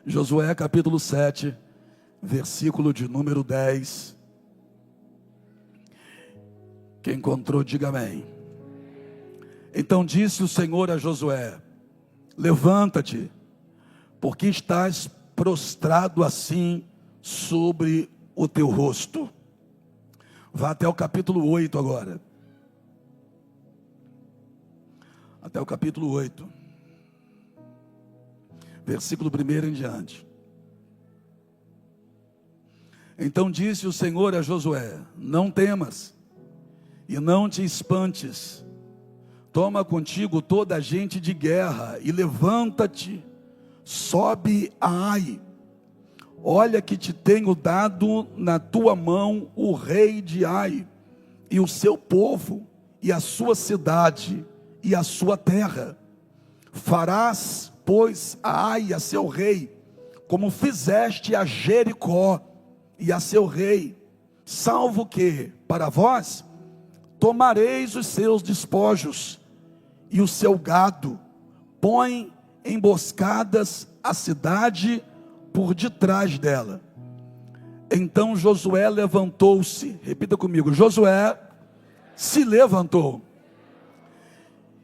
Josué capítulo 7, versículo de número 10. Quem encontrou, diga amém. Então disse o Senhor a Josué: levanta-te, porque estás prostrado assim sobre o teu rosto. Vá até o capítulo 8 agora. Até o capítulo 8. Versículo 1 em diante. Então disse o Senhor a Josué: não temas, e não te espantes. Toma contigo toda a gente de guerra, e levanta-te, sobe a Ai. Olha que te tenho dado na tua mão o rei de Ai, e o seu povo, e a sua cidade, e a sua terra. Farás, pois, a Ai a seu rei, como fizeste a Jericó e a seu rei, salvo que, para vós, tomareis os seus despojos e o seu gado. Põe emboscadas a cidade por detrás dela. Então Josué levantou-se, repita comigo, Josué se levantou,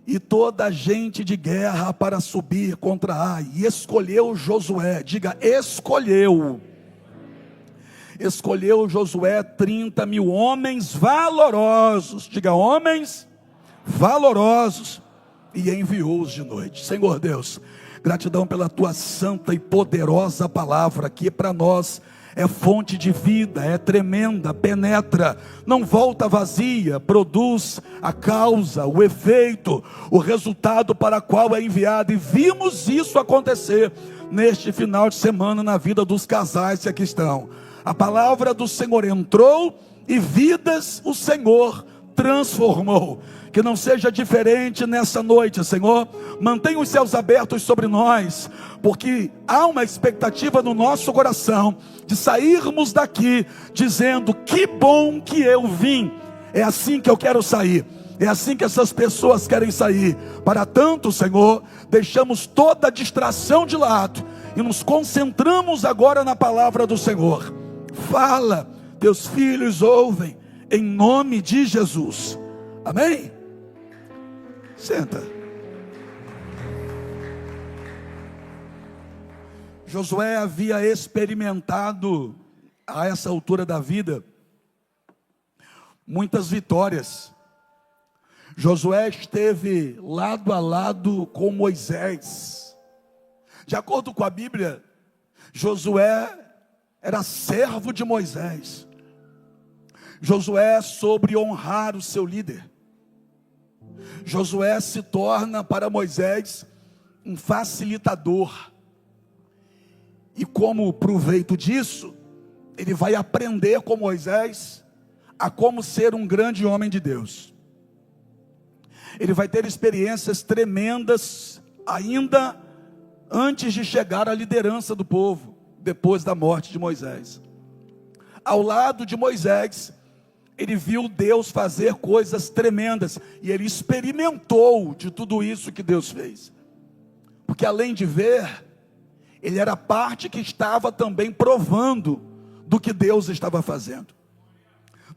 e toda a gente de guerra para subir contra Ai, e escolheu Josué, diga escolheu Josué 30.000 homens valorosos, diga homens valorosos, e enviou-os de noite. Senhor Deus, gratidão pela tua santa e poderosa palavra, que para nós é fonte de vida, é tremenda, penetra, não volta vazia, produz a causa, o efeito, o resultado para qual é enviado. E vimos isso acontecer neste final de semana na vida dos casais que aqui estão. A palavra do Senhor entrou e vidas o Senhor transformou. Que não seja diferente nessa noite, Senhor. Mantenha os céus abertos sobre nós, porque há uma expectativa no nosso coração de sairmos daqui dizendo: que bom que eu vim. É assim que eu quero sair, é assim que essas pessoas querem sair. Para tanto, Senhor, deixamos toda a distração de lado e nos concentramos agora na palavra do Senhor. Fala, teus filhos ouvem, em nome de Jesus, amém? Senta. Josué havia experimentado, a essa altura da vida, muitas vitórias. Josué esteve lado a lado com Moisés. De acordo com a Bíblia, Josué era servo de Moisés. Josué soube honrar o seu líder. Josué se torna para Moisés um facilitador. E como proveito disso, ele vai aprender com Moisés a como ser um grande homem de Deus. Ele vai ter experiências tremendas ainda antes de chegar à liderança do povo, depois da morte de Moisés. Ao lado de Moisés, ele viu Deus fazer coisas tremendas, e ele experimentou de tudo isso que Deus fez. Porque além de ver, ele era parte que estava também provando do que Deus estava fazendo.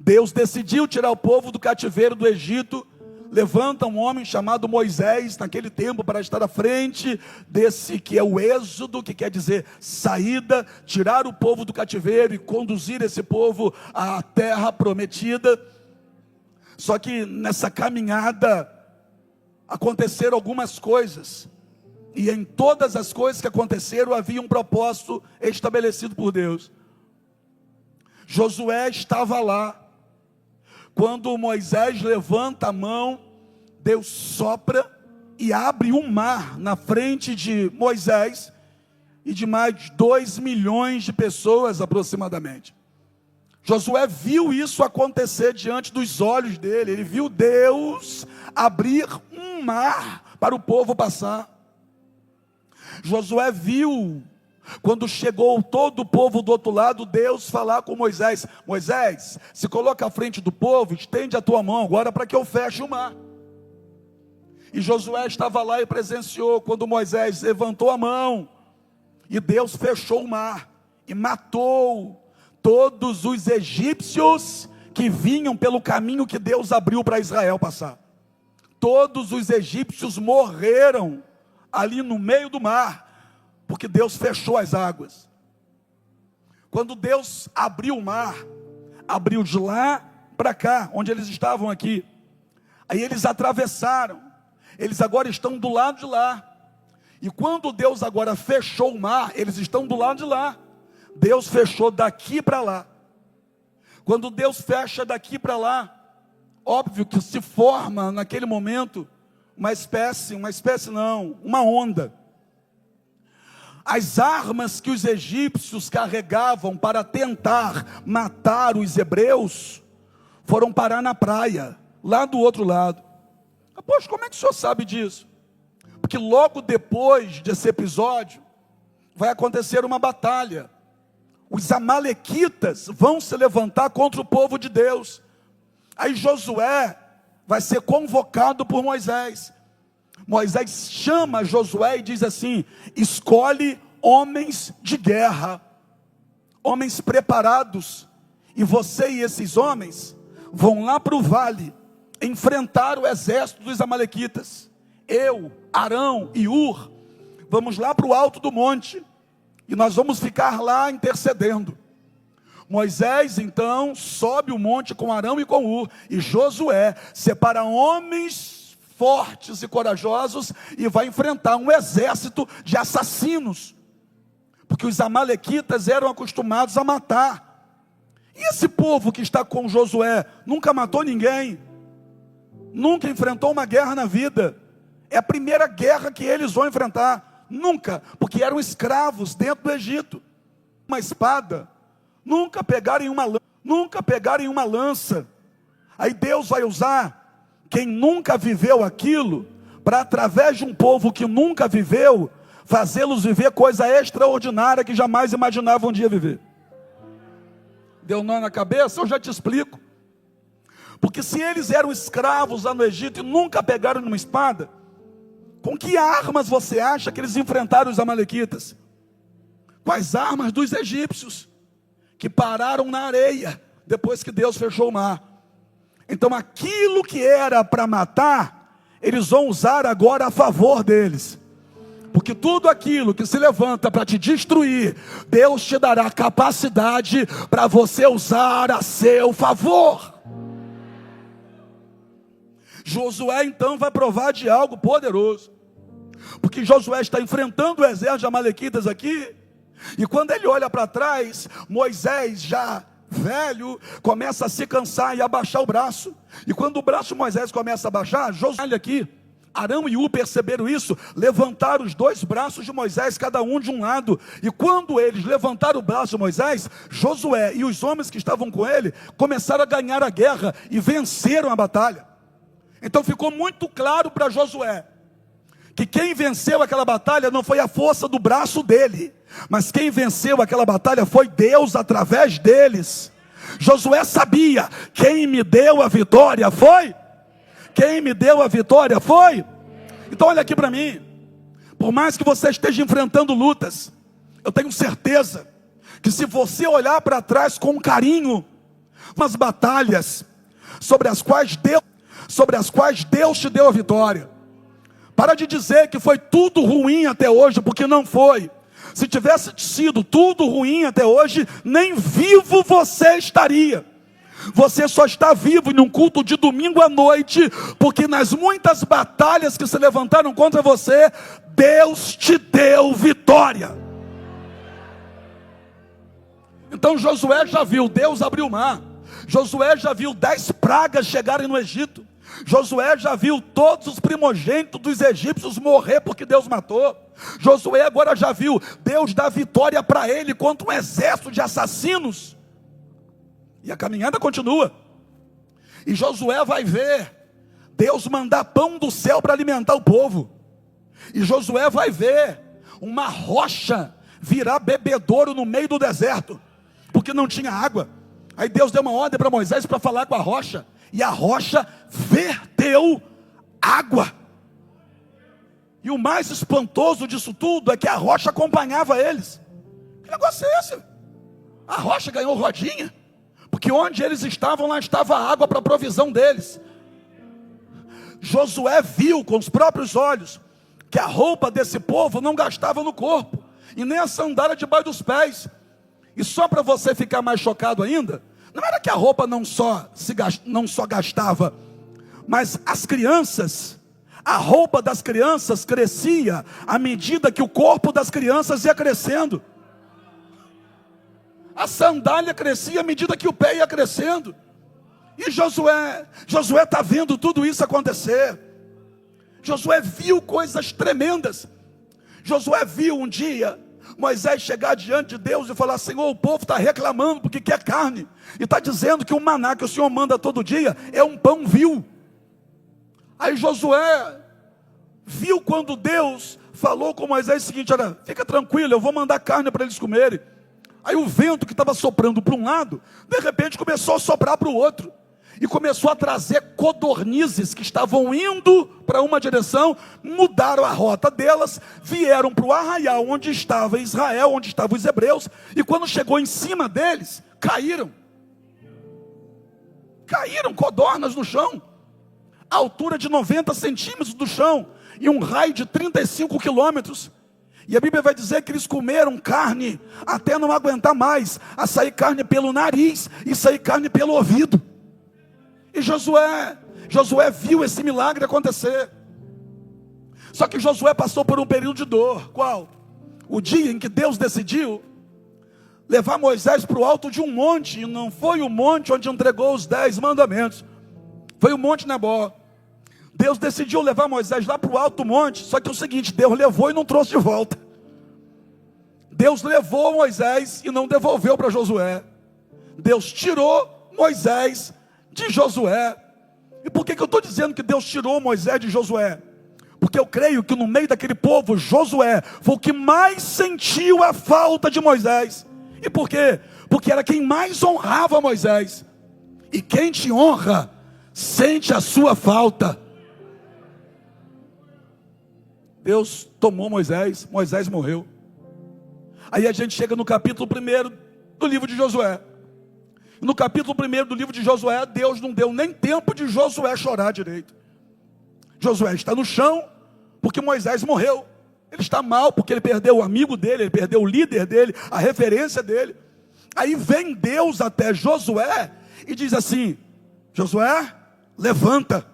Deus decidiu tirar o povo do cativeiro do Egito. Levanta um homem chamado Moisés naquele tempo para estar à frente desse que é o êxodo, que quer dizer saída, tirar o povo do cativeiro e conduzir esse povo à terra prometida. Só que nessa caminhada aconteceram algumas coisas, e em todas as coisas que aconteceram havia um propósito estabelecido por Deus. Josué estava lá. Quando Moisés levanta a mão, Deus sopra e abre um mar na frente de Moisés e de mais de 2 milhões de pessoas aproximadamente. Josué viu isso acontecer diante dos olhos dele. Ele viu Deus abrir um mar para o povo passar. Josué viu, quando chegou todo o povo do outro lado, Deus falar com Moisés: Moisés, se coloca à frente do povo, estende a tua mão agora para que eu feche o mar. E Josué estava lá e presenciou quando Moisés levantou a mão. E Deus fechou o mar e matou todos os egípcios que vinham pelo caminho que Deus abriu para Israel passar. Todos os egípcios morreram ali no meio do mar, porque Deus fechou as águas. Quando Deus abriu o mar, abriu de lá para cá, onde eles estavam aqui. Aí eles atravessaram, eles agora estão do lado de lá. E quando Deus agora fechou o mar, eles estão do lado de lá. Deus fechou daqui para lá. Quando Deus fecha daqui para lá, óbvio que se forma naquele momento uma onda. As armas que os egípcios carregavam para tentar matar os hebreus foram parar na praia, lá do outro lado. Poxa, como é que o senhor sabe disso? Porque logo depois desse episódio, vai acontecer uma batalha. Os amalequitas vão se levantar contra o povo de Deus. Aí Josué vai ser convocado por Moisés. Moisés chama Josué e diz assim: escolhe homens de guerra, homens preparados, e você e esses homens vão lá para o vale, enfrentar o exército dos amalequitas. Eu, Arão e Ur, vamos lá para o alto do monte, e nós vamos ficar lá intercedendo. Moisés então sobe o monte com Arão e com Ur, e Josué separa homens fortes e corajosos, e vai enfrentar um exército de assassinos, porque os amalequitas eram acostumados a matar. E esse povo que está com Josué nunca matou ninguém, nunca enfrentou uma guerra na vida. É a primeira guerra que eles vão enfrentar. Nunca, porque eram escravos dentro do Egito. Uma espada, nunca pegaram uma lança. Aí Deus vai usar quem nunca viveu aquilo, para através de um povo que nunca viveu, fazê-los viver coisa extraordinária que jamais imaginavam um dia viver. Deu nó na cabeça? Eu já te explico. Porque se eles eram escravos lá no Egito e nunca pegaram numa espada, com que armas você acha que eles enfrentaram os amalequitas? Com as armas dos egípcios, que pararam na areia, depois que Deus fechou o mar. Então aquilo que era para matar, eles vão usar agora a favor deles. Porque tudo aquilo que se levanta para te destruir, Deus te dará capacidade para você usar a seu favor. Josué então vai provar de algo poderoso, porque Josué está enfrentando o exército de amalequitas aqui, e quando ele olha para trás, Moisés já velho começa a se cansar e abaixar o braço, e quando o braço de Moisés começa a baixar, Josué olha aqui, Arão e Ur perceberam isso, levantaram os dois braços de Moisés, cada um de um lado, e quando eles levantaram o braço de Moisés, Josué e os homens que estavam com ele, começaram a ganhar a guerra, e venceram a batalha. Então ficou muito claro para Josué, que quem venceu aquela batalha não foi a força do braço dele, mas quem venceu aquela batalha foi Deus através deles. Josué sabia, quem me deu a vitória foi, quem me deu a vitória foi. Então olha aqui para mim, por mais que você esteja enfrentando lutas, eu tenho certeza, que se você olhar para trás com carinho, umas batalhas, sobre as quais Deus te deu a vitória, para de dizer que foi tudo ruim até hoje, porque não foi. Se tivesse sido tudo ruim até hoje, nem vivo você estaria. Você só está vivo em um culto de domingo à noite, porque nas muitas batalhas que se levantaram contra você, Deus te deu vitória. Então Josué já viu Deus abrir o mar, Josué já viu 10 pragas chegarem no Egito, Josué já viu todos os primogênitos dos egípcios morrer porque Deus matou. Josué agora já viu Deus dar vitória para ele contra um exército de assassinos. E a caminhada continua. E Josué vai ver Deus mandar pão do céu para alimentar o povo. E Josué vai ver uma rocha virar bebedouro no meio do deserto, porque não tinha água. Aí Deus deu uma ordem para Moisés para falar com a rocha, e a rocha verteu água. E o mais espantoso disso tudo é que a rocha acompanhava eles. Que negócio é esse? A rocha ganhou rodinha, porque onde eles estavam, lá estava água para a provisão deles. Josué viu com os próprios olhos que a roupa desse povo não gastava no corpo, e nem a sandália debaixo dos pés. E só para você ficar mais chocado ainda, não era que a roupa não só gastava, mas as crianças, a roupa das crianças crescia à medida que o corpo das crianças ia crescendo. A sandália crescia à medida que o pé ia crescendo. E Josué está vendo tudo isso acontecer. Josué viu coisas tremendas. Josué viu um dia Moisés chegar diante de Deus e falar: Senhor, o povo está reclamando porque quer carne, e está dizendo que o maná que o Senhor manda todo dia é um pão vil. Aí Josué viu quando Deus falou com Moisés o seguinte: olha, fica tranquilo, eu vou mandar carne para eles comerem. Aí o vento que estava soprando para um lado, de repente começou a soprar para o outro, e começou a trazer codornizes que estavam indo para uma direção, mudaram a rota delas, vieram para o arraial onde estava Israel, onde estavam os hebreus, e quando chegou em cima deles, caíram codornas no chão, a altura de 90 centímetros do chão, e um raio de 35 quilômetros. E a Bíblia vai dizer que eles comeram carne até não aguentar mais, a sair carne pelo nariz e sair carne pelo ouvido. E Josué viu esse milagre acontecer. Só que Josué passou por um período de dor. Qual? O dia em que Deus decidiu levar Moisés para o alto de um monte. E não foi o monte onde entregou os 10 mandamentos, foi o monte Nebó. Deus decidiu levar Moisés lá para o alto do monte. Só que é o seguinte: Deus levou e não trouxe de volta. Deus levou Moisés e não devolveu para Josué. Deus tirou Moisés de Josué. E por que eu estou dizendo que Deus tirou Moisés de Josué? Porque eu creio que no meio daquele povo, Josué foi o que mais sentiu a falta de Moisés. E por quê? Porque era quem mais honrava Moisés. E quem te honra, sente a sua falta. Deus tomou Moisés, Moisés morreu. Aí a gente chega no capítulo 1 do livro de Josué. No capítulo 1 do livro de Josué, Deus não deu nem tempo de Josué chorar direito. Josué está no chão, porque Moisés morreu. Ele está mal, porque ele perdeu o amigo dele, ele perdeu o líder dele, a referência dele. Aí vem Deus até Josué e diz assim: Josué, levanta,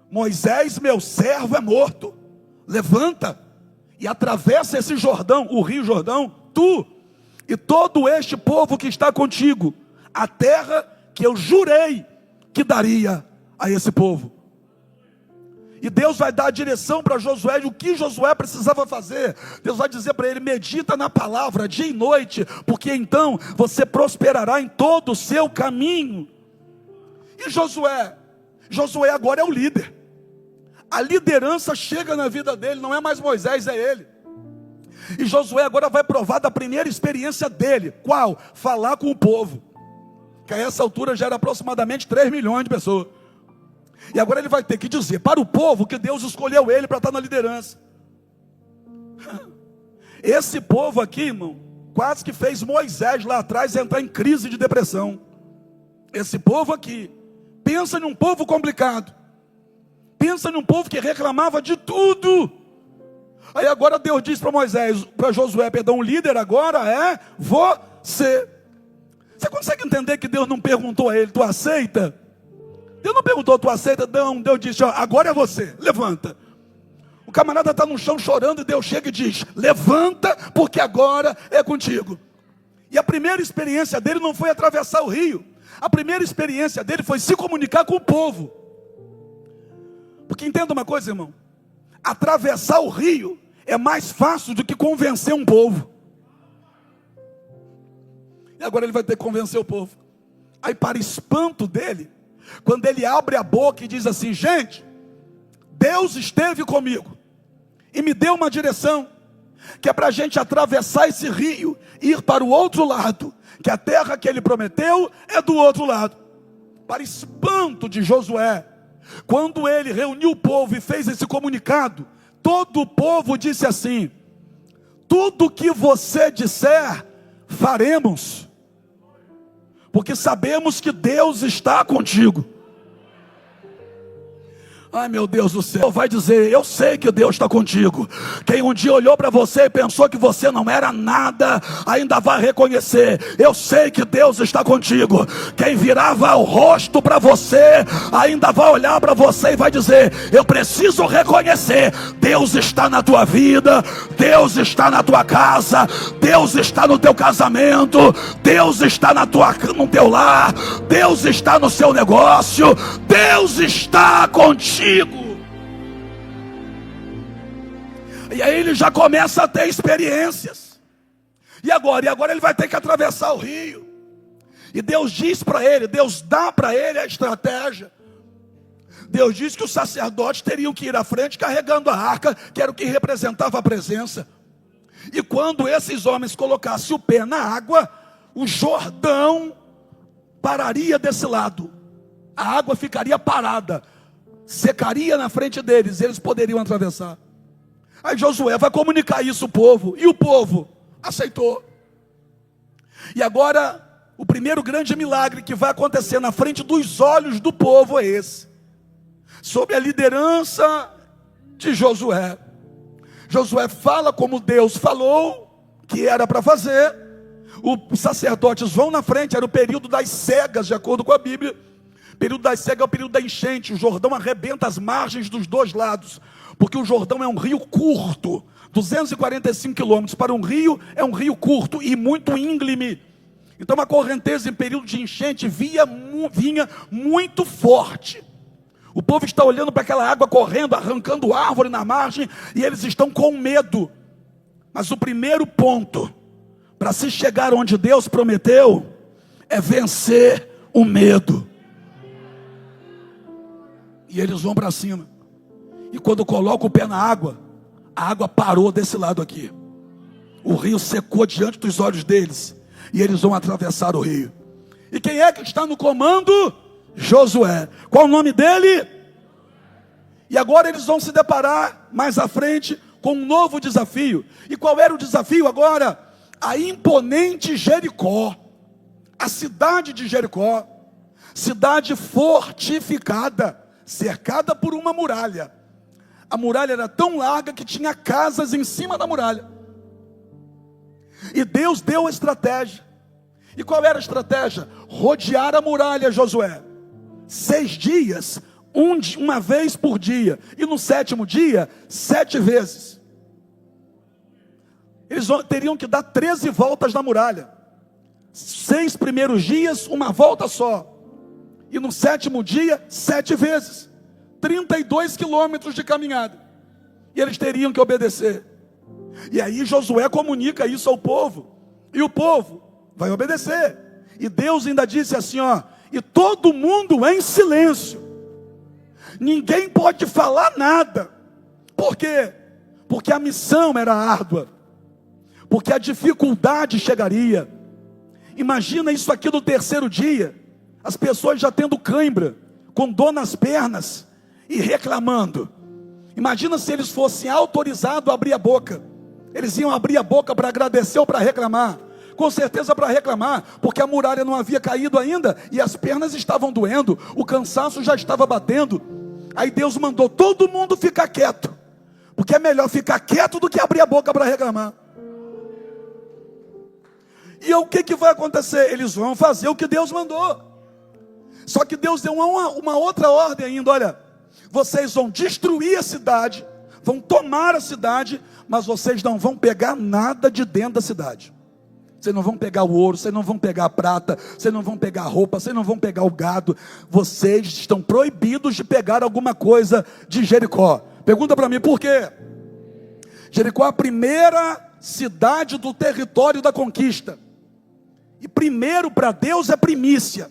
Moisés, meu servo, é morto. Levanta e atravessa esse Jordão, o rio Jordão, tu e todo este povo que está contigo, a terra que eu jurei que daria a esse povo. E Deus vai dar a direção para Josué de o que Josué precisava fazer. Deus vai dizer para ele: medita na palavra dia e noite, porque então você prosperará em todo o seu caminho. E Josué agora é o líder. A liderança chega na vida dele, não é mais Moisés, é ele. E Josué agora vai provar da primeira experiência dele. Qual? Falar com o povo, que a essa altura já era aproximadamente 3 milhões de pessoas. E agora ele vai ter que dizer para o povo que Deus escolheu ele para estar na liderança. Esse povo aqui, irmão, quase que fez Moisés lá atrás entrar em crise de depressão. Esse povo aqui, pensa num povo complicado, pensa num povo que reclamava de tudo. Aí agora Deus diz para Josué, o líder agora é você. Você consegue entender que Deus não perguntou a ele: tu aceita? Deus não perguntou: tu aceita? Não, Deus disse: ó, agora é você, levanta. O camarada está no chão chorando, e Deus chega e diz: levanta, porque agora é contigo. E a primeira experiência dele não foi atravessar o rio. A primeira experiência dele foi se comunicar com o povo. Porque entenda uma coisa, irmão: atravessar o rio é mais fácil do que convencer um povo. E agora ele vai ter que convencer o povo. Aí, para espanto dele, quando ele abre a boca e diz assim: gente, Deus esteve comigo e me deu uma direção, que é para a gente atravessar esse rio e ir para o outro lado, que a terra que ele prometeu é do outro lado. Para espanto de Josué, quando ele reuniu o povo e fez esse comunicado, todo o povo disse assim: tudo que você disser, faremos, porque sabemos que Deus está contigo. Ai, meu Deus do céu, vai dizer: eu sei que Deus está contigo. Quem um dia olhou para você e pensou que você não era nada, ainda vai reconhecer: eu sei que Deus está contigo. Quem virava o rosto para você, ainda vai olhar para você e vai dizer: eu preciso reconhecer, Deus está na tua vida, Deus está na tua casa, Deus está no teu casamento, Deus está no teu lar, Deus está no seu negócio, Deus está contigo. E aí ele já começa a ter experiências. E agora ele vai ter que atravessar o rio. E Deus diz para ele, Deus dá para ele a estratégia. Deus diz que os sacerdotes teriam que ir à frente carregando a arca, que era o que representava a presença. E quando esses homens colocassem o pé na água, o Jordão pararia desse lado. A água ficaria parada, secaria na frente deles, eles poderiam atravessar. Aí Josué vai comunicar isso ao povo, e o povo aceitou. E agora, o primeiro grande milagre que vai acontecer na frente dos olhos do povo é esse, sob a liderança de Josué. Josué fala como Deus falou que era para fazer. Os sacerdotes vão na frente, era o período das cegas, de acordo com a Bíblia. O período das cegas é o período da enchente. O Jordão arrebenta as margens dos dois lados, porque o Jordão é um rio curto, 245 quilômetros. Para um rio, é um rio curto e muito íngreme. Então a correnteza em período de enchente vinha muito forte. O povo está olhando para aquela água correndo, arrancando árvore na margem, e eles estão com medo. Mas o primeiro ponto para se chegar onde Deus prometeu é vencer o medo. E eles vão para cima. E quando colocam o pé na água, a água parou desse lado aqui. O rio secou diante dos olhos deles. E eles vão atravessar o rio. E quem é que está no comando? Josué. Qual o nome dele? E agora eles vão se deparar mais à frente com um novo desafio. E qual era o desafio agora? A imponente Jericó. A cidade de Jericó. Cidade fortificada, cercada por uma muralha. A muralha era tão larga que tinha casas em cima da muralha. E Deus deu a estratégia. E qual era a estratégia? Rodear a muralha, Josué. 6 dias, uma vez por dia. E no 7º dia, 7 vezes. Eles teriam que dar 13 voltas na muralha. 6 primeiros dias, uma volta só. E no 7º dia, 7 vezes. 32 quilômetros de caminhada. E eles teriam que obedecer. E aí Josué comunica isso ao povo. E o povo vai obedecer. E Deus ainda disse assim, ó: e todo mundo em silêncio. Ninguém pode falar nada. Por quê? Porque a missão era árdua. Porque a dificuldade chegaria. Imagina isso aqui no 3º dia. As pessoas já tendo cãibra, com dor nas pernas e reclamando. Imagina se eles fossem autorizados a abrir a boca. Eles iam abrir a boca para agradecer ou para reclamar? Com certeza para reclamar, porque a muralha não havia caído ainda e as pernas estavam doendo, o cansaço já estava batendo. Aí Deus mandou todo mundo ficar quieto, porque é melhor ficar quieto do que abrir a boca para reclamar. E o que vai acontecer? Eles vão fazer o que Deus mandou. Só que Deus deu uma outra ordem ainda. Olha, vocês vão destruir a cidade, vão tomar a cidade, mas vocês não vão pegar nada de dentro da cidade. Vocês não vão pegar o ouro, vocês não vão pegar a prata, vocês não vão pegar a roupa, vocês não vão pegar o gado. Vocês estão proibidos de pegar alguma coisa de Jericó. Pergunta para mim, por quê? Jericó é a primeira cidade do território da conquista. E primeiro para Deus é primícia.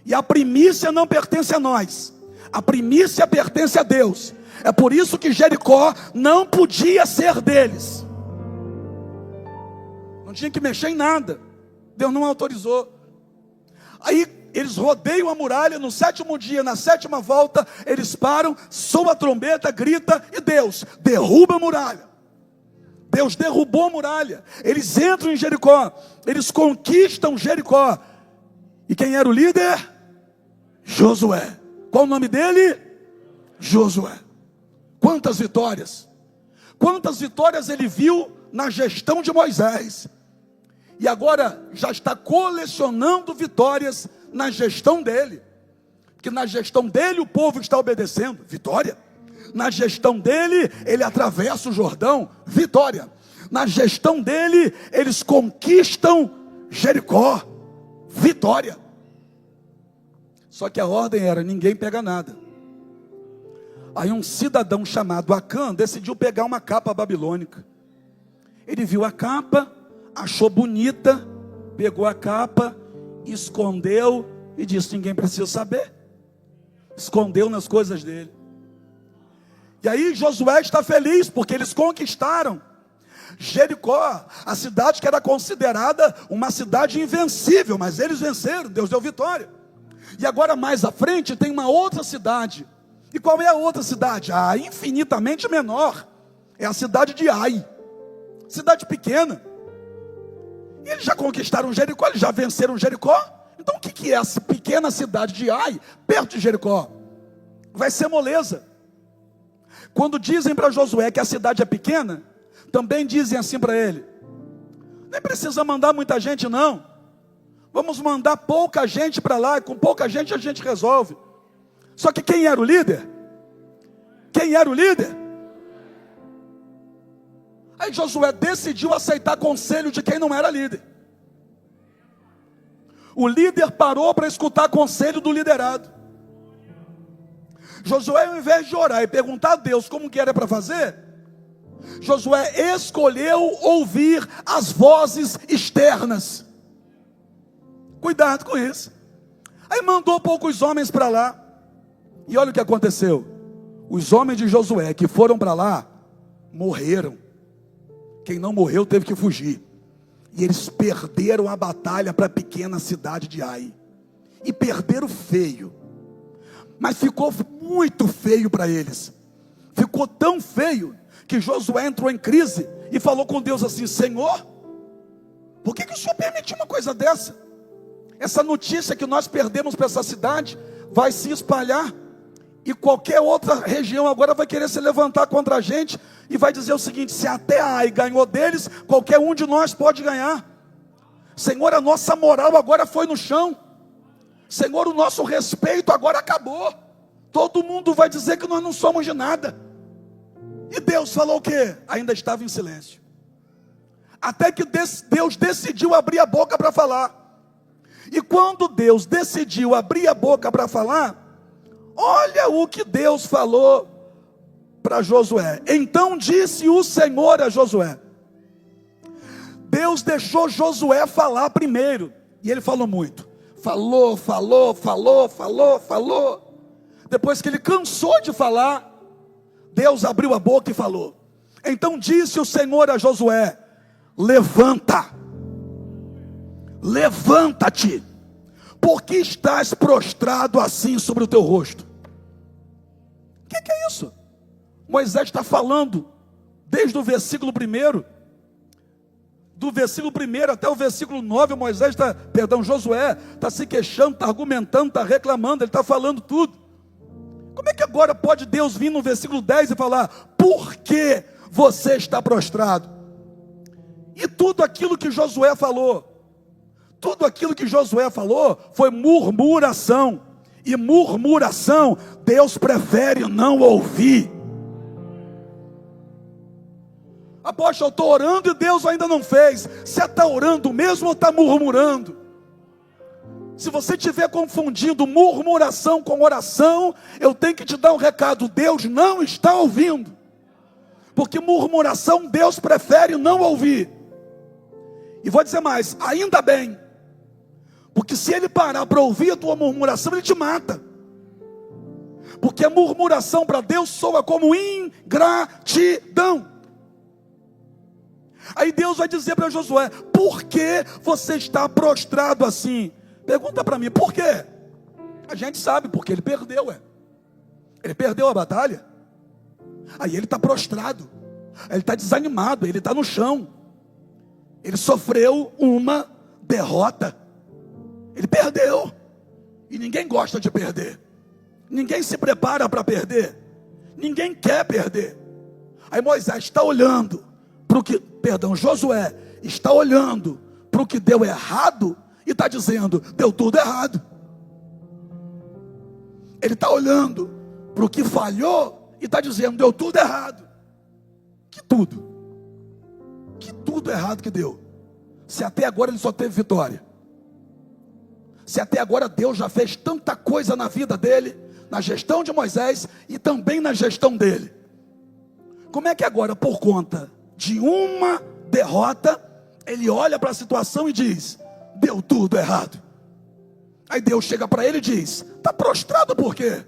E a primícia não pertence a nós. A primícia pertence a Deus. É por isso que Jericó não podia ser deles. Não tinha que mexer em nada. Deus não autorizou. Aí eles rodeiam a muralha. No 7º dia, na 7ª volta, eles param, soa a trombeta, grita, e Deus derruba a muralha. Deus derrubou a muralha. Eles entram em Jericó, eles conquistam Jericó. E quem era o líder? Josué. Qual o nome dele? Josué. Quantas vitórias! Quantas vitórias ele viu na gestão de Moisés. E agora já está colecionando vitórias na gestão dele. Que na gestão dele o povo está obedecendo. Vitória. Na gestão dele, ele atravessa o Jordão. Vitória. Na gestão dele, eles conquistam Jericó. Vitória. Só que a ordem era: ninguém pega nada. Aí um cidadão chamado Acã decidiu pegar uma capa babilônica. Ele viu a capa, achou bonita, pegou a capa, escondeu e disse: ninguém precisa saber. Escondeu nas coisas dele. E aí Josué está feliz, porque eles conquistaram Jericó, a cidade que era considerada uma cidade invencível, mas eles venceram, Deus deu vitória. E agora mais à frente tem uma outra cidade. E qual é a outra cidade? Ah, infinitamente menor. É a cidade de Ai. Cidade pequena. E eles já conquistaram Jericó, eles já venceram Jericó. Então o que é essa pequena cidade de Ai, perto de Jericó? Vai ser moleza. Quando dizem para Josué que a cidade é pequena, também dizem assim para ele: nem precisa mandar muita gente não. Vamos mandar pouca gente para lá, e com pouca gente a gente resolve. Só que quem era o líder? Quem era o líder? Aí Josué decidiu aceitar conselho de quem não era líder. O líder parou para escutar conselho do liderado. Josué, ao invés de orar e perguntar a Deus como que era para fazer, Josué escolheu ouvir as vozes externas. Cuidado com isso. Aí mandou poucos homens para lá. E olha o que aconteceu. Os homens de Josué que foram para lá morreram. Quem não morreu teve que fugir. E eles perderam a batalha para a pequena cidade de Ai. E perderam feio. Mas ficou muito feio para eles. Ficou tão feio que Josué entrou em crise e falou com Deus assim: Senhor, por que o Senhor permitiu uma coisa dessa? Essa notícia que nós perdemos para essa cidade vai se espalhar, e qualquer outra região agora vai querer se levantar contra a gente e vai dizer o seguinte: se até Ai ganhou deles, qualquer um de nós pode ganhar. Senhor, a nossa moral agora foi no chão. Senhor, o nosso respeito agora acabou. Todo mundo vai dizer que nós não somos de nada. E Deus falou o quê? Ainda estava em silêncio. Até que Deus decidiu abrir a boca para falar. E quando Deus decidiu abrir a boca para falar, olha o que Deus falou para Josué. Então disse o Senhor a Josué. Deus deixou Josué falar primeiro. E ele falou muito. Falou. Depois que ele cansou de falar, Deus abriu a boca e falou. Então disse o Senhor a Josué: levanta-te, porque estás prostrado assim sobre o teu rosto. O que é isso? Moisés está falando, desde o versículo 1, do versículo 1 até o versículo 9, Josué está se queixando, está argumentando, está reclamando, ele está falando tudo. Como é que agora pode Deus vir no versículo 10 e falar: por que você está prostrado? E tudo aquilo que Josué falou, foi murmuração. E murmuração, Deus prefere não ouvir. Apóstolo, eu estou orando e Deus ainda não fez. Você está orando mesmo ou está murmurando? Se você estiver confundindo murmuração com oração, eu tenho que te dar um recado: Deus não está ouvindo. Porque murmuração Deus prefere não ouvir. E vou dizer mais, ainda bem. Porque se ele parar para ouvir a tua murmuração, ele te mata. Porque a murmuração para Deus soa como ingratidão. Aí Deus vai dizer para Josué: por que você está prostrado assim? Pergunta para mim, por quê? A gente sabe, porque ele perdeu, Ele perdeu a batalha. Aí ele está prostrado, ele está desanimado, ele está no chão. Ele sofreu uma derrota. Ele perdeu. E ninguém gosta de perder. Ninguém se prepara para perder. Ninguém quer perder. Aí Moisés está olhando para o que, Josué está olhando para o que deu errado e está dizendo, deu tudo errado. Ele está olhando para o que falhou e está dizendo, deu tudo errado. Que tudo errado que deu. Se até agora ele só teve vitória. Se até agora Deus já fez tanta coisa na vida dele, na gestão de Moisés e também na gestão dele. Como é que agora, por conta de uma derrota, ele olha para a situação e diz, deu tudo errado? Aí Deus chega para ele e diz, está prostrado por quê?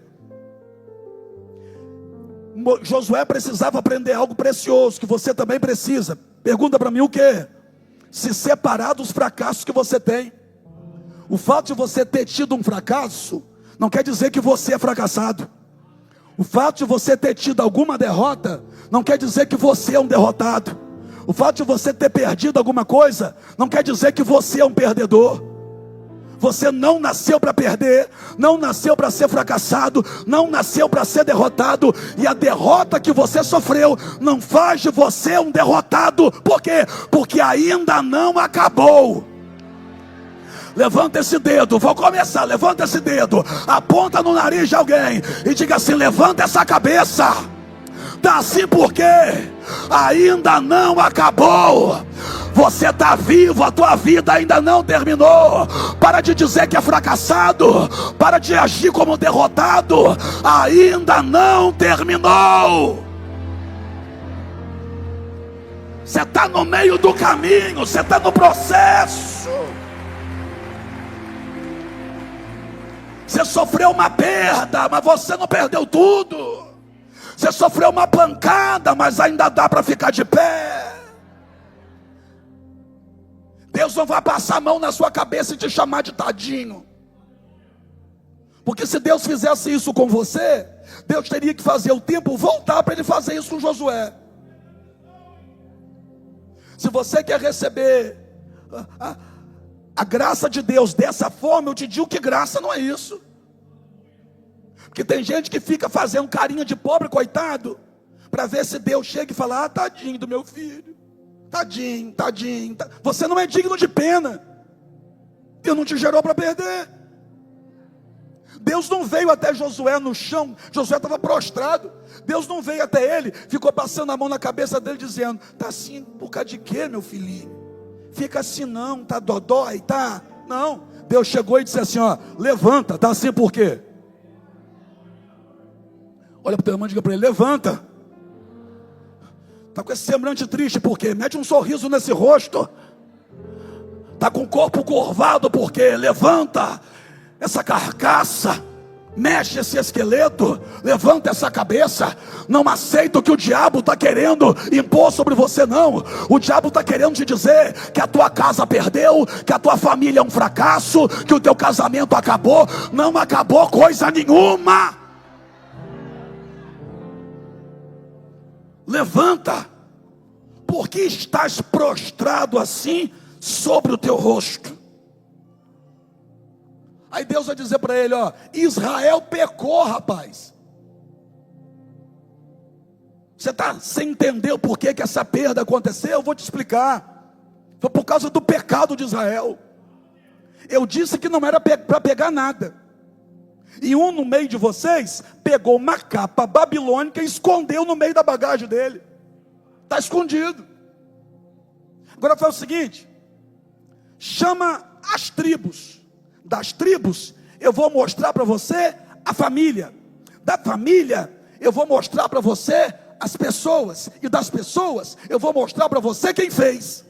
Josué precisava aprender algo precioso, que você também precisa. Pergunta para mim o quê? Se separar dos fracassos que você tem. O fato de você ter tido um fracasso, não quer dizer que você é fracassado. O fato de você ter tido alguma derrota, não quer dizer que você é um derrotado. O fato de você ter perdido alguma coisa, não quer dizer que você é um perdedor. Você não nasceu para perder, não nasceu para ser fracassado, não nasceu para ser derrotado. E a derrota que você sofreu não faz de você um derrotado. Por quê? Porque ainda não acabou. Levanta esse dedo, vou começar, levanta esse dedo, aponta no nariz de alguém e diga assim, levanta essa cabeça. Tá assim porque ainda não acabou. Você está vivo, a tua vida ainda não terminou. Para de dizer que é fracassado, para de agir como derrotado, ainda não terminou. Você está no meio do caminho, você está no processo. Você sofreu uma perda, mas você não perdeu tudo. Você sofreu uma pancada, mas ainda dá para ficar de pé. Deus não vai passar a mão na sua cabeça e te chamar de tadinho. Porque se Deus fizesse isso com você, Deus teria que fazer o tempo voltar para Ele fazer isso com Josué. Se você quer receber a graça de Deus dessa forma, eu te digo que graça não é isso. Porque tem gente que fica fazendo carinha de pobre coitado, para ver se Deus chega e fala, tadinho do meu filho, tadinho. Você não é digno de pena. Deus não te gerou para perder. Deus não veio até Josué no chão, Josué estava prostrado. Deus não veio até ele, ficou passando a mão na cabeça dele dizendo, tá assim por causa de quê, meu filhinho? Fica assim não, tá dodói, tá? Não, Deus chegou e disse assim, levanta, tá assim por quê? Olha para o teu irmão e diga para ele, levanta. Está com esse semblante triste, por quê? Mete um sorriso nesse rosto. Está com o corpo curvado, por quê? Levanta essa carcaça. Mexe esse esqueleto. Levanta essa cabeça. Não aceita o que o diabo está querendo impor sobre você, não. O diabo está querendo te dizer que a tua casa perdeu, que a tua família é um fracasso, que o teu casamento acabou. Não acabou coisa nenhuma. Levanta, porque estás prostrado assim sobre o teu rosto. Aí Deus vai dizer para ele, Israel pecou, rapaz. Você está sem entender o porquê que essa perda aconteceu? Eu vou te explicar. Foi por causa do pecado de Israel. Eu disse que não era para pegar nada. E um no meio de vocês pegou uma capa babilônica e escondeu no meio da bagagem dele. Está escondido. Agora faz o seguinte: chama as tribos. Das tribos eu vou mostrar para você a família. Da família eu vou mostrar para você as pessoas. E das pessoas eu vou mostrar para você quem fez.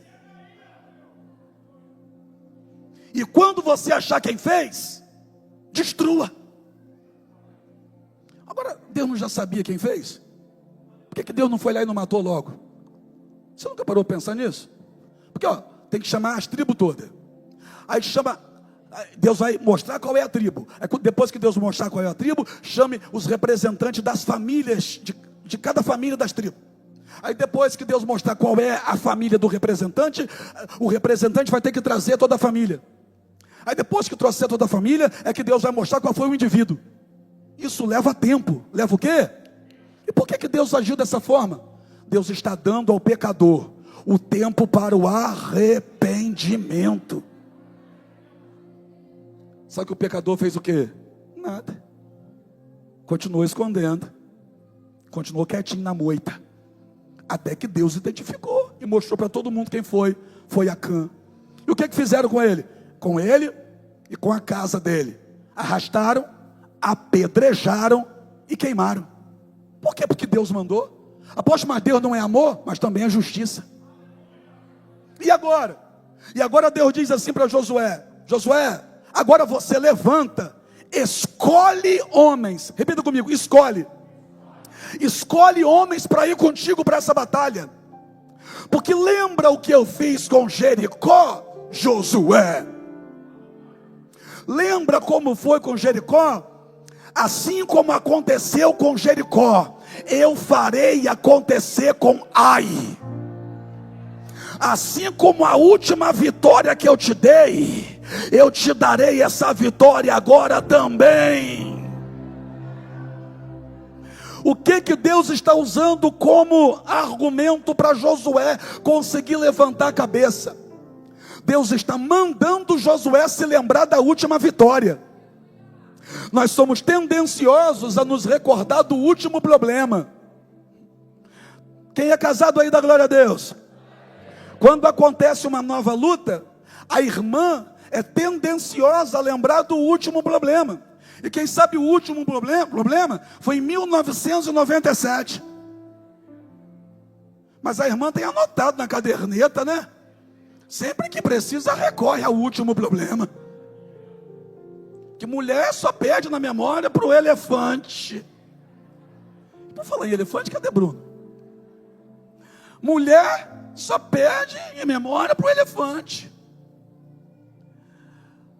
E quando você achar quem fez, destrua. Agora, Deus não já sabia quem fez? Por que Deus não foi lá e não matou logo? Você nunca parou para pensar nisso? Porque tem que chamar as tribos todas. Aí chama Deus vai mostrar qual é a tribo. Depois que Deus mostrar qual é a tribo, chame os representantes das famílias, de cada família das tribos. Aí depois que Deus mostrar qual é a família do representante, o representante vai ter que trazer toda a família. Aí depois que trouxer toda a família, é que Deus vai mostrar qual foi o indivíduo. Isso leva tempo. Leva o quê? E por que Deus agiu dessa forma? Deus está dando ao pecador o tempo para o arrependimento. Só que o pecador fez o quê? Nada. Continuou escondendo. Continuou quietinho na moita. Até que Deus identificou e mostrou para todo mundo quem foi. Foi Acã. E o que fizeram com ele? Com ele e com a casa dele. Arrastaram, apedrejaram e queimaram. Por quê? Porque Deus mandou. Apóstolo, mas Deus não é amor, mas também é justiça. E agora? E agora Deus diz assim para Josué: Josué, agora você levanta, escolhe homens. Repita comigo: escolhe. Escolhe homens para ir contigo para essa batalha. Porque lembra o que eu fiz com Jericó, Josué? Lembra como foi com Jericó? Assim como aconteceu com Jericó, eu farei acontecer com Ai. Assim como a última vitória que eu te dei, eu te darei essa vitória agora também. O que Deus está usando como argumento para Josué conseguir levantar a cabeça? Deus está mandando Josué se lembrar da última vitória. Nós somos tendenciosos a nos recordar do último problema. Quem é casado aí, dá glória a Deus. Quando acontece uma nova luta, a irmã é tendenciosa a lembrar do último problema. E quem sabe o último problema foi em 1997. Mas a irmã tem anotado na caderneta, né? Sempre que precisa recorre ao último problema. Que mulher só perde na memória para o elefante. Por falar em elefante, cadê Bruno? Mulher só perde em memória para o elefante.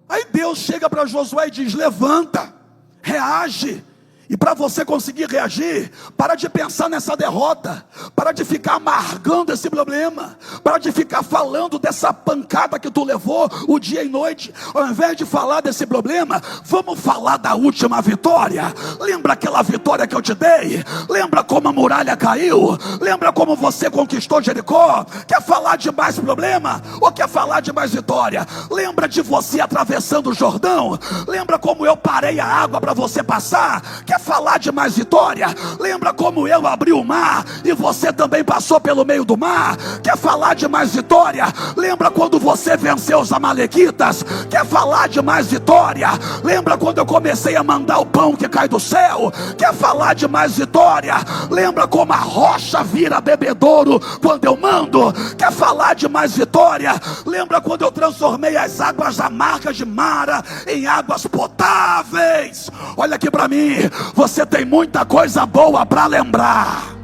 Aí Deus chega para Josué e diz: levanta, reage. E para você conseguir reagir, para de pensar nessa derrota, para de ficar amargando esse problema, para de ficar falando dessa pancada que tu levou o dia e noite. Ao invés de falar desse problema, vamos falar da última vitória. Lembra aquela vitória que eu te dei? Lembra como a muralha caiu? Lembra como você conquistou Jericó? Quer falar de mais problema? Ou quer falar de mais vitória? Lembra de você atravessando o Jordão? Lembra como eu parei a água para você passar? Quer falar de mais vitória? Lembra como eu abri o mar e você também passou pelo meio do mar? Quer falar de mais vitória? Lembra quando você venceu os amalequitas? Quer falar de mais vitória? Lembra quando eu comecei a mandar o pão que cai do céu? Quer falar de mais vitória? Lembra como a rocha vira bebedouro quando eu mando? Quer falar de mais vitória? Lembra quando eu transformei as águas amargas de Mara em águas potáveis? Olha aqui para mim, você tem muita coisa boa para lembrar.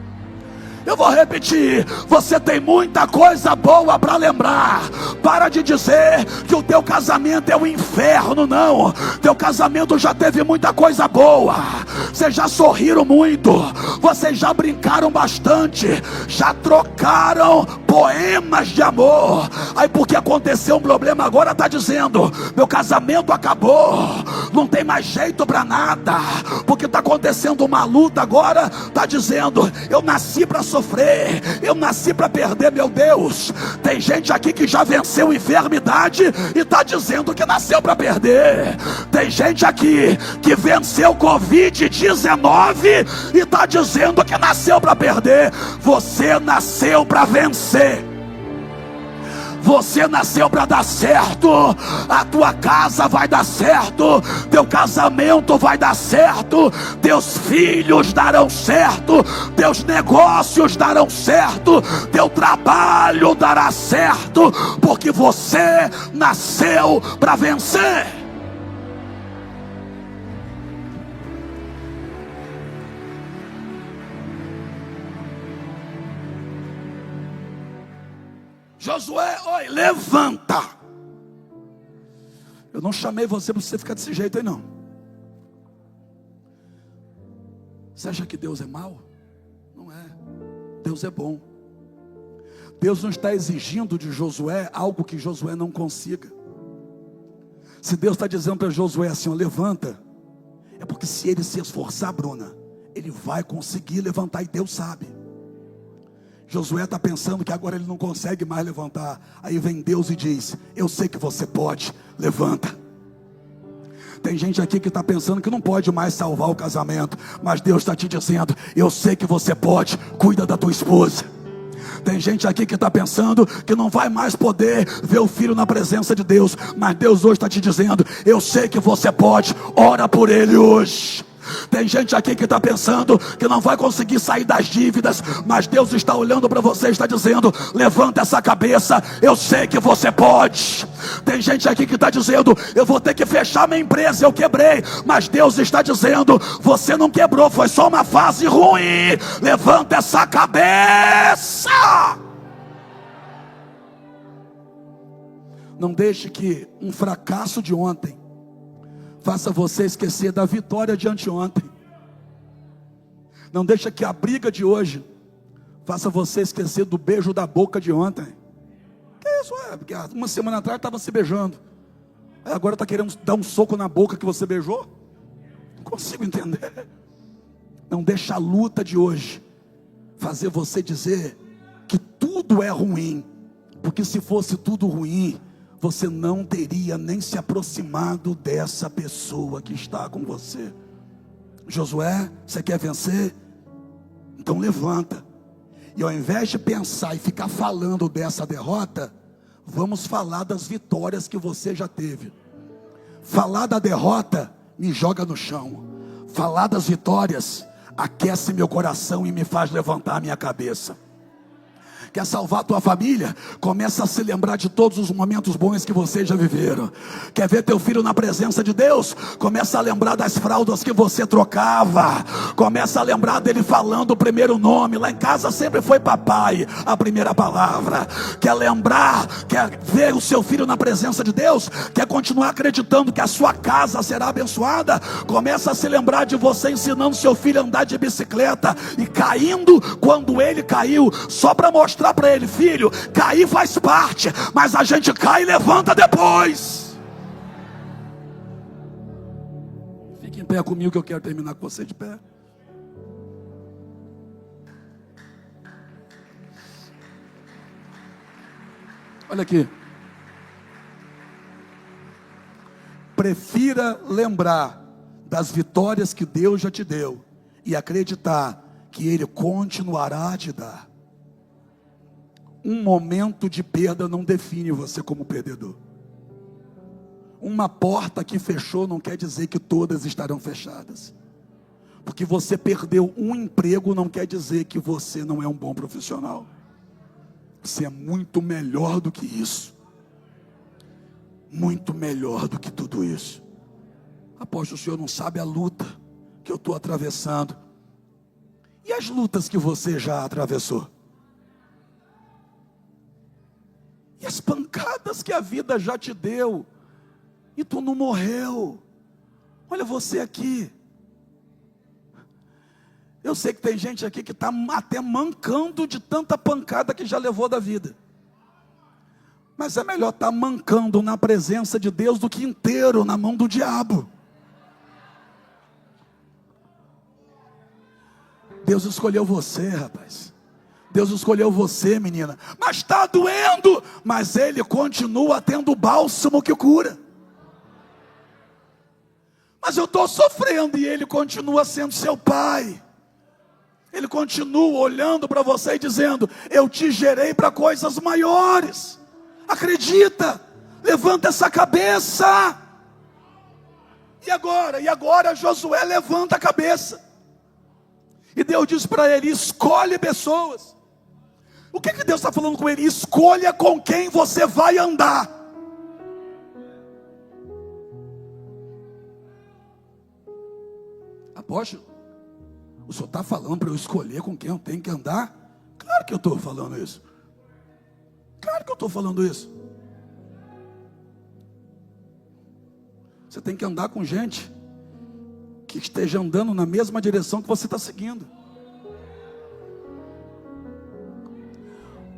Eu vou repetir, você tem muita coisa boa para lembrar. Para de dizer que o teu casamento é o inferno, não. Teu casamento já teve muita coisa boa. Vocês já sorriram muito, vocês já brincaram bastante, já trocaram poemas de amor. Aí porque aconteceu um problema agora está dizendo: meu casamento acabou, não tem mais jeito para nada. Porque está acontecendo uma luta agora, está dizendo: eu nasci para sofrer, eu nasci para perder. Meu Deus, tem gente aqui que já venceu enfermidade e está dizendo que nasceu para perder. Tem gente aqui que venceu Covid-19 e está dizendo que nasceu para perder. Você nasceu para vencer. Você nasceu para dar certo. A tua casa vai dar certo, teu casamento vai dar certo, teus filhos darão certo, teus negócios darão certo, teu trabalho dará certo, porque você nasceu para vencer. Josué, oi, levanta. Eu não chamei você para você ficar desse jeito aí não. Você acha que Deus é mau? Não é. Deus é bom. Deus não está exigindo de Josué algo que Josué não consiga. Se Deus está dizendo para Josué assim, ó, levanta, é porque se ele se esforçar, Bruna, ele vai conseguir levantar, e Deus sabe. Josué está pensando que agora ele não consegue mais levantar. Aí vem Deus e diz, eu sei que você pode, levanta. Tem gente aqui que está pensando que não pode mais salvar o casamento, mas Deus está te dizendo, eu sei que você pode, cuida da tua esposa. Tem gente aqui que está pensando que não vai mais poder ver o filho na presença de Deus, mas Deus hoje está te dizendo, eu sei que você pode, ora por ele hoje. Tem gente aqui que está pensando que não vai conseguir sair das dívidas, mas Deus está olhando para você e está dizendo, levanta essa cabeça, eu sei que você pode. Tem gente aqui que está dizendo, eu vou ter que fechar minha empresa, eu quebrei, mas Deus está dizendo, você não quebrou, foi só uma fase ruim, levanta essa cabeça. Não deixe que um fracasso de ontem faça você esquecer da vitória de anteontem. Não deixa que a briga de hoje faça você esquecer do beijo da boca de ontem. Que isso é? Porque uma semana atrás estava se beijando, agora está querendo dar um soco na boca que você beijou? Não consigo entender. Não deixa a luta de hoje fazer você dizer que tudo é ruim, porque se fosse tudo ruim, você não teria nem se aproximado dessa pessoa que está com você. Josué, você quer vencer? Então levanta. E ao invés de pensar e ficar falando dessa derrota, vamos falar das vitórias que você já teve. Falar da derrota me joga no chão. Falar das vitórias aquece meu coração e me faz levantar a minha cabeça. Quer salvar a tua família? Começa a se lembrar de todos os momentos bons que vocês já viveram. Quer ver teu filho na presença de Deus? Começa a lembrar das fraldas que você trocava. Começa a lembrar dele falando o primeiro nome. Lá em casa sempre foi papai a primeira palavra. Quer lembrar? Quer ver o seu filho na presença de Deus? Quer continuar acreditando que a sua casa será abençoada? Começa a se lembrar de você ensinando seu filho a andar de bicicleta e caindo quando ele caiu, só para mostrar para ele, filho, cair faz parte, mas a gente cai e levanta depois. Fique em pé comigo que eu quero terminar com você de pé. Olha aqui. Prefira lembrar das vitórias que Deus já te deu e acreditar que Ele continuará a te dar. Um momento de perda não define você como perdedor. Uma porta que fechou não quer dizer que todas estarão fechadas. Porque você perdeu um emprego não quer dizer que você não é um bom profissional. Você é muito melhor do que isso. Muito melhor do que tudo isso. Apóstolo, o senhor não sabe a luta que eu estou atravessando. E as lutas que você já atravessou? E as pancadas que a vida já te deu, e tu não morreu. Olha você aqui. Eu sei que tem gente aqui que está até mancando de tanta pancada que já levou da vida. Mas é melhor estar mancando na presença de Deus do que inteiro na mão do diabo. Deus escolheu você, rapaz. Deus escolheu você, menina, mas está doendo, mas Ele continua tendo o bálsamo que cura. Mas eu estou sofrendo e Ele continua sendo seu pai. Ele continua olhando para você e dizendo, eu te gerei para coisas maiores. Acredita, levanta essa cabeça. E agora Josué levanta a cabeça. E Deus diz para ele, escolhe pessoas. O que Deus está falando com ele? Escolha com quem você vai andar. Apóstolo, o senhor está falando para eu escolher com quem eu tenho que andar? Claro que eu estou falando isso. Claro que eu estou falando isso. Você tem que andar com gente que esteja andando na mesma direção que você está seguindo.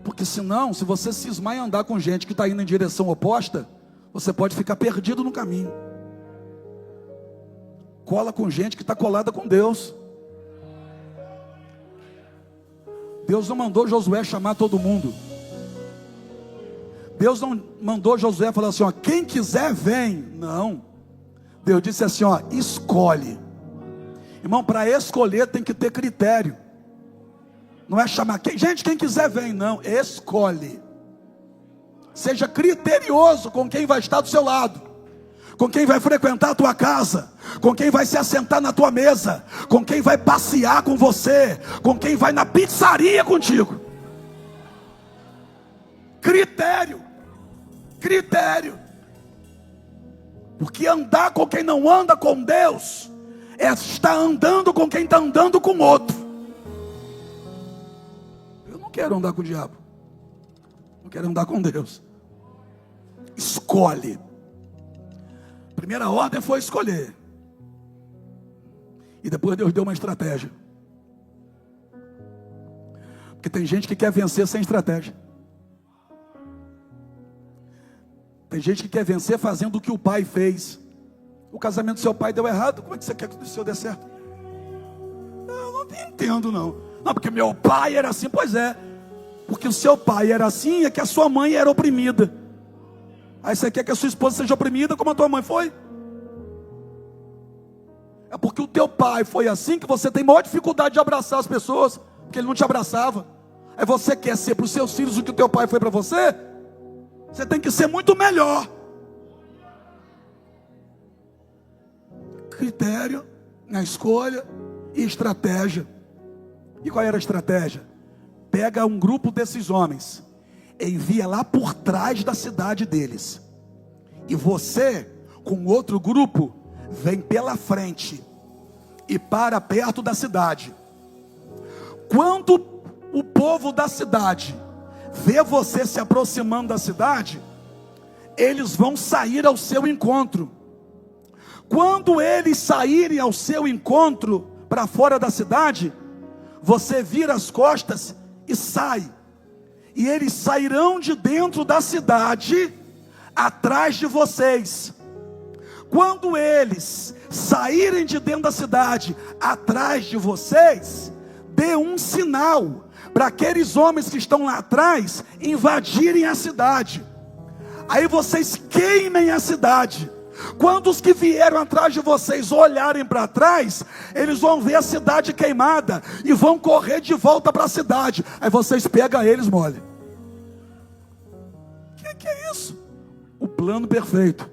Porque senão, se você cismar em andar com gente que está indo em direção oposta, você pode ficar perdido no caminho. Cola com gente que está colada com Deus. Deus não mandou Josué chamar todo mundo. Deus não mandou Josué falar assim, ó, quem quiser vem. Não. Deus disse assim, ó, escolhe. Irmão, para escolher tem que ter critério. Não é chamar, gente, quem quiser vem. Não, escolhe. Seja criterioso com quem vai estar do seu lado, com quem vai frequentar a tua casa, com quem vai se assentar na tua mesa, com quem vai passear com você, com quem vai na pizzaria contigo. Critério. Porque andar com quem não anda com Deus é estar andando com quem está andando com outro. Eu não quero andar com o diabo, eu quero andar com Deus. Escolhe. Primeira ordem foi escolher. E depois Deus deu uma estratégia. Porque tem gente que quer vencer sem estratégia. Tem gente que quer vencer fazendo o que o pai fez. O casamento do seu pai deu errado, como é que você quer que o seu dê certo? Eu não entendo não. Não, porque meu pai era assim. Pois é, porque o seu pai era assim, é que a sua mãe era oprimida. Aí você quer que a sua esposa seja oprimida como a tua mãe foi? É porque o teu pai foi assim que você tem maior dificuldade de abraçar as pessoas, porque ele não te abraçava. Aí você quer ser para os seus filhos o que o teu pai foi para você? Você tem que ser muito melhor. Critério na escolha e estratégia. E qual era a estratégia? Pega um grupo desses homens, envia lá por trás da cidade deles, e você com outro grupo vem pela frente e para perto da cidade. Quando o povo da cidade vê você se aproximando da cidade, eles vão sair ao seu encontro. Quando eles saírem ao seu encontro para fora da cidade, você vira as costas e sai. E eles sairão de dentro da cidade atrás de vocês. Quando eles saírem de dentro da cidade atrás de vocês, dê um sinal para aqueles homens que estão lá atrás invadirem a cidade. Aí vocês queimem a cidade. Quando os que vieram atrás de vocês olharem para trás, eles vão ver a cidade queimada e vão correr de volta para a cidade. Aí vocês pegam eles, mole. Que é isso? O plano perfeito.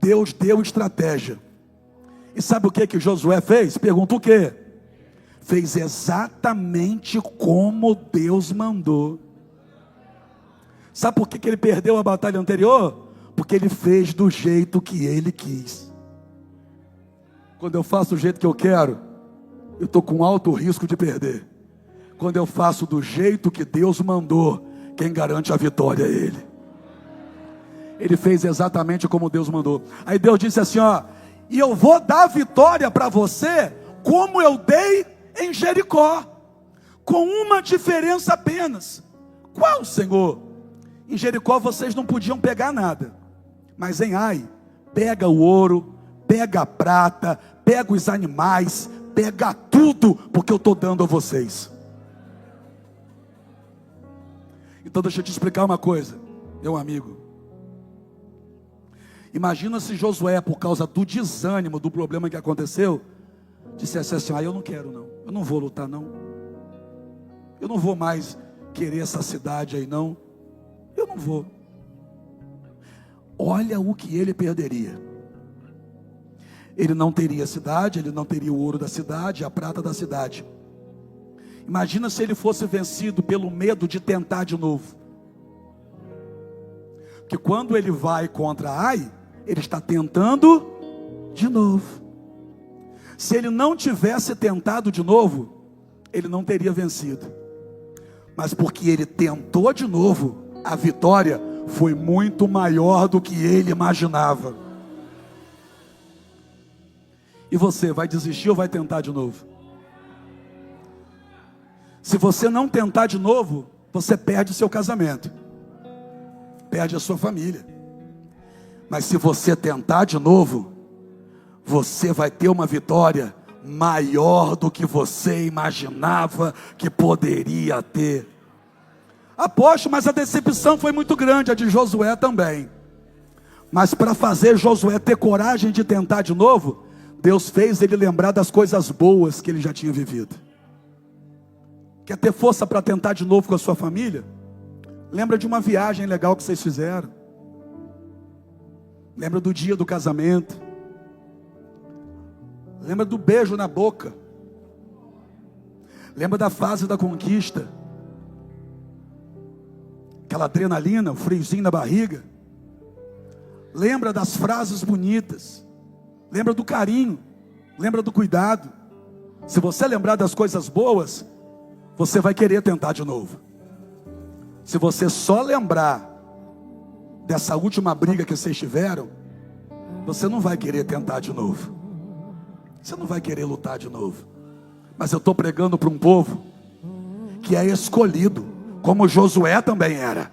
Deus deu estratégia. E sabe o que Josué fez? Pergunta o quê? Fez exatamente como Deus mandou. Sabe por que ele perdeu a batalha anterior? Porque ele fez do jeito que ele quis. Quando eu faço do jeito que eu quero, eu estou com alto risco de perder. Quando eu faço do jeito que Deus mandou, quem garante a vitória é Ele. Ele fez exatamente como Deus mandou. Aí Deus disse assim, ó, e eu vou dar vitória para você, como eu dei em Jericó, com uma diferença apenas. Qual, Senhor? Em Jericó vocês não podiam pegar nada, mas em Ai, pega o ouro, pega a prata, pega os animais, pega tudo, porque eu estou dando a vocês. Então deixa eu te explicar uma coisa, meu amigo. Imagina se Josué, por causa do desânimo, do problema que aconteceu, dissesse assim, eu não quero não, eu não vou lutar não, eu não vou mais querer essa cidade aí não, eu não vou. Olha o que ele perderia. Ele não teria a cidade, ele não teria o ouro da cidade, a prata da cidade. Imagina se ele fosse vencido pelo medo de tentar de novo. Porque quando ele vai contra Ai, ele está tentando de novo. Se ele não tivesse tentado de novo, ele não teria vencido. Mas porque ele tentou de novo, a vitória foi muito maior do que ele imaginava. E você, vai desistir ou vai tentar de novo? Se você não tentar de novo, você perde o seu casamento, perde a sua família. Mas se você tentar de novo, você vai ter uma vitória maior do que você imaginava que poderia ter. Apóstolo, mas a decepção foi muito grande, a de Josué também. Mas para fazer Josué ter coragem de tentar de novo, Deus fez ele lembrar das coisas boas que ele já tinha vivido. Quer ter força para tentar de novo com a sua família? Lembra de uma viagem legal que vocês fizeram. Lembra do dia do casamento. Lembra do beijo na boca. Lembra da fase da conquista. Aquela adrenalina, o friozinho na barriga. Lembra das frases bonitas. Lembra do carinho. Lembra do cuidado. Se você lembrar das coisas boas, você vai querer tentar de novo. Se você só lembrar dessa última briga que vocês tiveram, você não vai querer tentar de novo. Você não vai querer lutar de novo. Mas eu estou pregando para um povo que é escolhido, como Josué também era.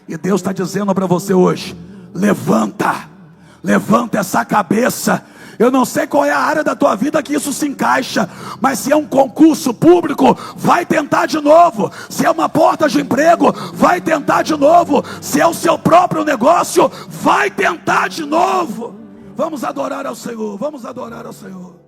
E Deus está dizendo para você hoje: levanta, levanta essa cabeça. Eu não sei qual é a área da tua vida que isso se encaixa, mas se é um concurso público, vai tentar de novo. Se é uma porta de emprego, vai tentar de novo. Se é o seu próprio negócio, vai tentar de novo. Vamos adorar ao Senhor, vamos adorar ao Senhor.